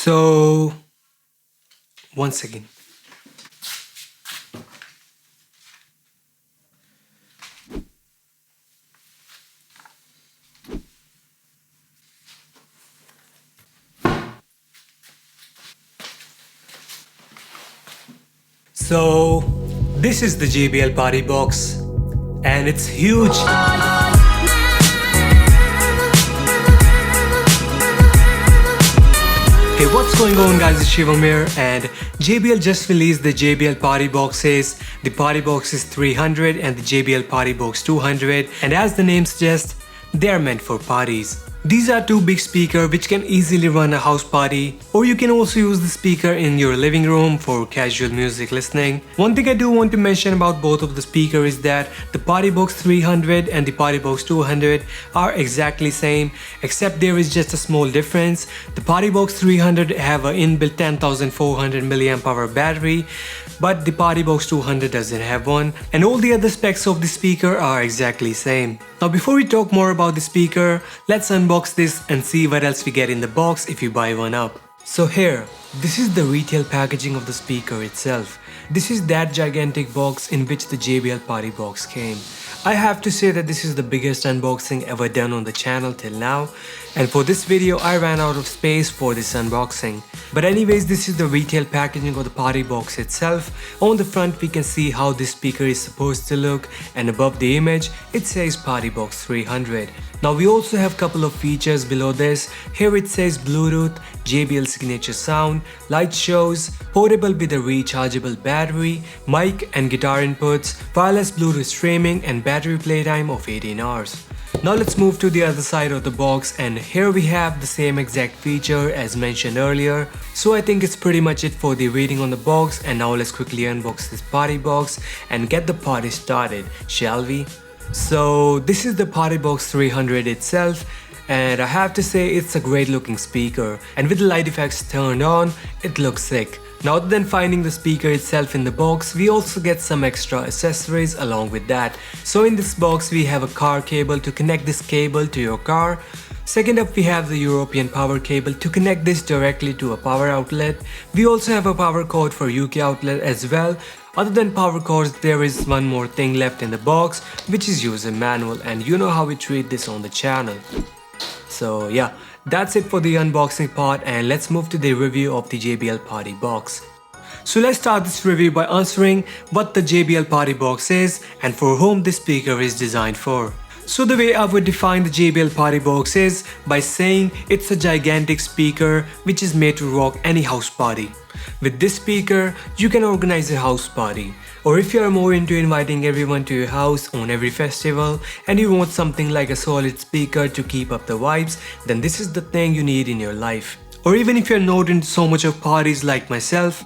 So, one second. So, this is the JBL Partybox, and it's huge. Hey, what's going on guys, it's Shivam here, and JBL just released the JBL Partyboxes, the Partyboxes 300 and the JBL Partybox 200, and as the name suggests, they are meant for parties. These are two big speakers which can easily run a house party, or you can also use the speaker in your living room for casual music listening. One thing I do want to mention about both of the speakers is that the Partybox 300 and the Partybox 200 are exactly same, except there is just a small difference. The Partybox 300 have an inbuilt 10,400 mAh battery, but the Partybox 200 doesn't have one, and all the other specs of the speaker are exactly same. Now before we talk more about the speaker, let's unbox this and see what else we get in the box if you buy one up. So here, this is the retail packaging of the speaker itself. This is that gigantic box in which the JBL Partybox came. I have to say that this is the biggest unboxing ever done on the channel till now, and for this video I ran out of space for this unboxing. But anyways, this is the retail packaging of the Partybox itself. On the front we can see how this speaker is supposed to look, and above the image it says Partybox 300. Now we also have couple of features below this. Here it says Bluetooth, JBL signature sound, light shows, portable with a rechargeable battery, mic and guitar inputs, wireless Bluetooth streaming, and battery playtime of 18 hours. Now let's move to the other side of the box, and here we have the same exact feature as mentioned earlier. So I think it's pretty much it for the reading on the box, and now let's quickly unbox this Partybox and get the party started, shall we? So this is the Partybox 300 itself, and I have to say it's a great looking speaker, and with the light effects turned on, it looks sick. Now other than finding the speaker itself in the box, we also get some extra accessories along with that. So in this box we have a car cable to connect this cable to your car. Second up, we have the European power cable to connect this directly to a power outlet. We also have a power cord for UK outlet as well. Other than power cords, there is one more thing left in the box, which is user manual, and you know how we treat this on the channel. So yeah, that's it for the unboxing part, and let's move to the review of the JBL Partybox. So let's start this review by answering what the JBL Partybox is and for whom this speaker is designed for. So the way I would define the JBL Partybox is by saying it's a gigantic speaker which is made to rock any house party. With this speaker, you can organize a house party. Or if you are more into inviting everyone to your house on every festival and you want something like a solid speaker to keep up the vibes, then this is the thing you need in your life. Or even if you're not into so much of parties like myself,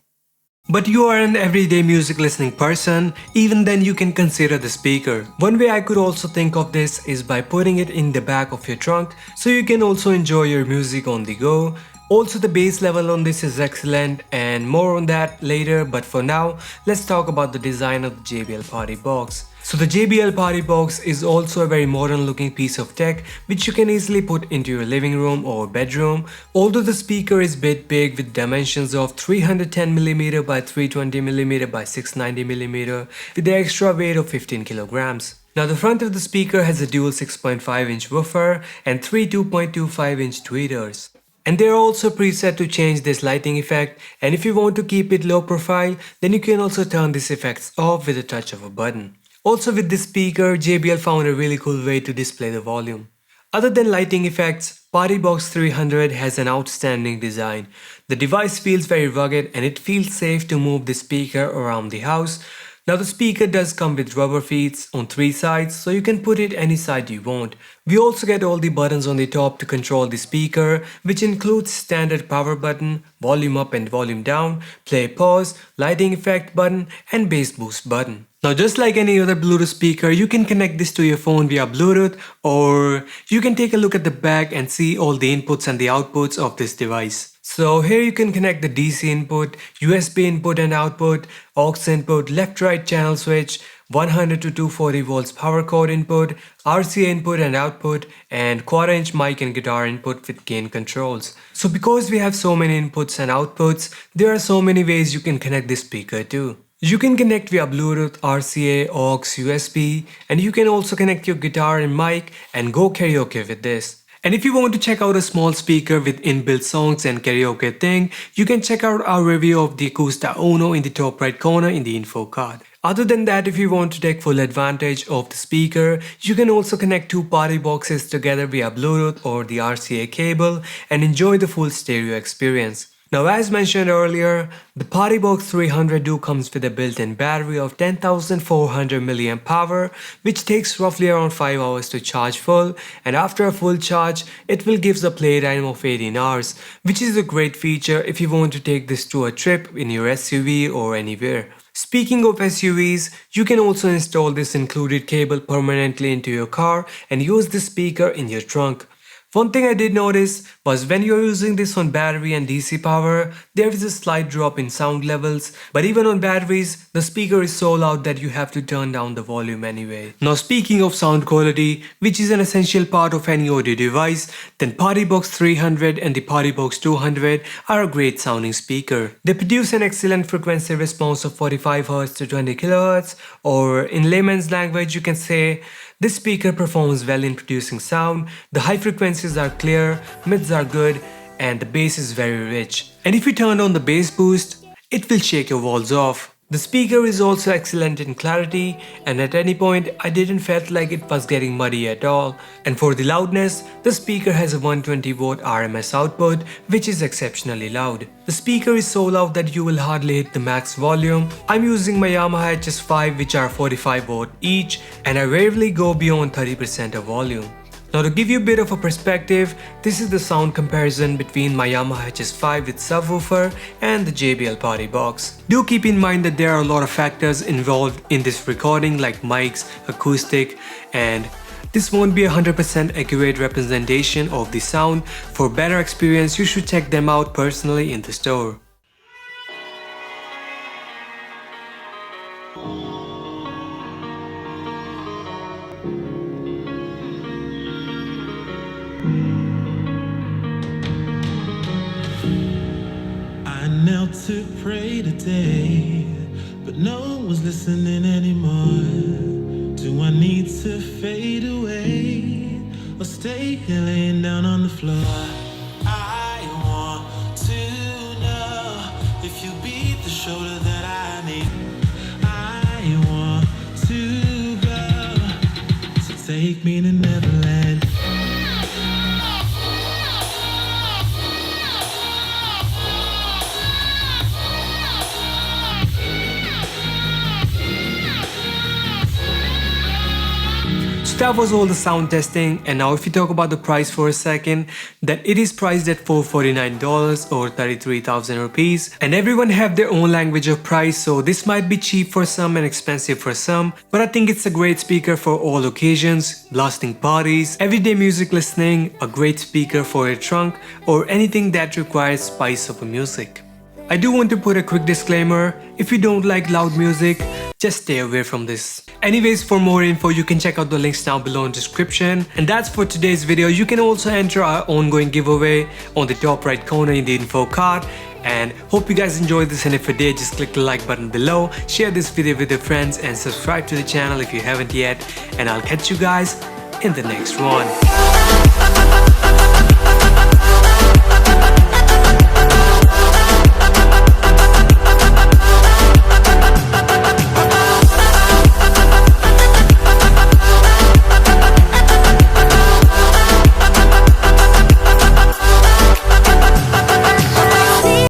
but you are an everyday music listening person, even then you can consider the speaker. One way I could also think of this is by putting it in the back of your trunk, so you can also enjoy your music on the go. Also the bass level on this is excellent, and more on that later, but for now let's talk about the design of the JBL Partybox. So the JBL Partybox is also a very modern looking piece of tech which you can easily put into your living room or bedroom. Although the speaker is a bit big with dimensions of 310mm by 320mm by 690mm with the extra weight of 15 kilograms. Now the front of the speaker has a dual 6.5-inch woofer and three 2.25-inch tweeters. And they are also preset to change this lighting effect, and if you want to keep it low profile, then you can also turn these effects off with a touch of a button. Also with this speaker, JBL found a really cool way to display the volume. Other than lighting effects, Partybox 300 has an outstanding design. The device feels very rugged and it feels safe to move the speaker around the house. Now the speaker does come with rubber feet on three sides, so you can put it any side you want. We also get all the buttons on the top to control the speaker, which includes standard power button, volume up and volume down, play pause, lighting effect button, and bass boost button. Now just like any other Bluetooth speaker, you can connect this to your phone via Bluetooth, or you can take a look at the back and see all the inputs and the outputs of this device. So here you can connect the DC input, USB input and output, aux input, left-right channel switch, 100 to 240 volts power cord input, RCA input and output, and quarter-inch mic and guitar input with gain controls. So because we have so many inputs and outputs, there are so many ways you can connect this speaker to. You can connect via Bluetooth, RCA, aux, USB, and you can also connect your guitar and mic and go karaoke with this. And if you want to check out a small speaker with inbuilt songs and karaoke thing, you can check out our review of the Acoustica Uno in the top right corner in the info card. Other than that, if you want to take full advantage of the speaker, you can also connect two party boxes together via Bluetooth or the RCA cable and enjoy the full stereo experience. Now, as mentioned earlier, the Partybox 300 comes with a built-in battery of 10,400 mAh, which takes roughly around 5 hours to charge full, and after a full charge, it will give a playtime of 18 hours, which is a great feature if you want to take this to a trip in your SUV or anywhere. Speaking of SUVs, you can also install this included cable permanently into your car and use the speaker in your trunk. One thing I did notice was when you're using this on battery and DC power, there is a slight drop in sound levels, but even on batteries, the speaker is so loud that you have to turn down the volume anyway. Now speaking of sound quality, which is an essential part of any audio device, then Partybox 300 and the Partybox 200 are a great sounding speaker. They produce an excellent frequency response of 45Hz to 20 kHz, or in layman's language you can say, this speaker performs well in producing sound, the high frequencies are clear, mids are good, and the bass is very rich. And if you turn on the bass boost, it will shake your walls off. The speaker is also excellent in clarity, and at any point I didn't felt like it was getting muddy at all. And for the loudness, the speaker has a 120 watt RMS output, which is exceptionally loud. The speaker is so loud that you will hardly hit the max volume. I'm using my Yamaha HS5, which are 45 watt each, and I rarely go beyond 30% of volume. Now to give you a bit of a perspective, this is the sound comparison between my Yamaha HS5 with subwoofer and the JBL Partybox. Do keep in mind that there are a lot of factors involved in this recording like mics, acoustic, and this won't be a 100% accurate representation of the sound. For better experience, you should check them out personally in the store. I knelt to pray today, but no one was listening anymore. Do I need to fade away or stay here laying down on the floor? I want to know if you beat the shoulder that I need. I want to go, so take me to Neverland. That was all the sound testing, and now if you talk about the price for a second, that it is priced at $449 or 33,000 rupees, and everyone have their own language of price, so this might be cheap for some and expensive for some, but I think it's a great speaker for all occasions, blasting parties, everyday music listening, a great speaker for your trunk, or anything that requires spice of music. I do want to put a quick disclaimer, if you don't like loud music, just stay away from this. Anyways, for more info, you can check out the links down below in the description. And that's for today's video. You can also enter our ongoing giveaway on the top right corner in the info card. And hope you guys enjoyed this, and if you did, just click the like button below, share this video with your friends, and subscribe to the channel if you haven't yet. And I'll catch you guys in the next one.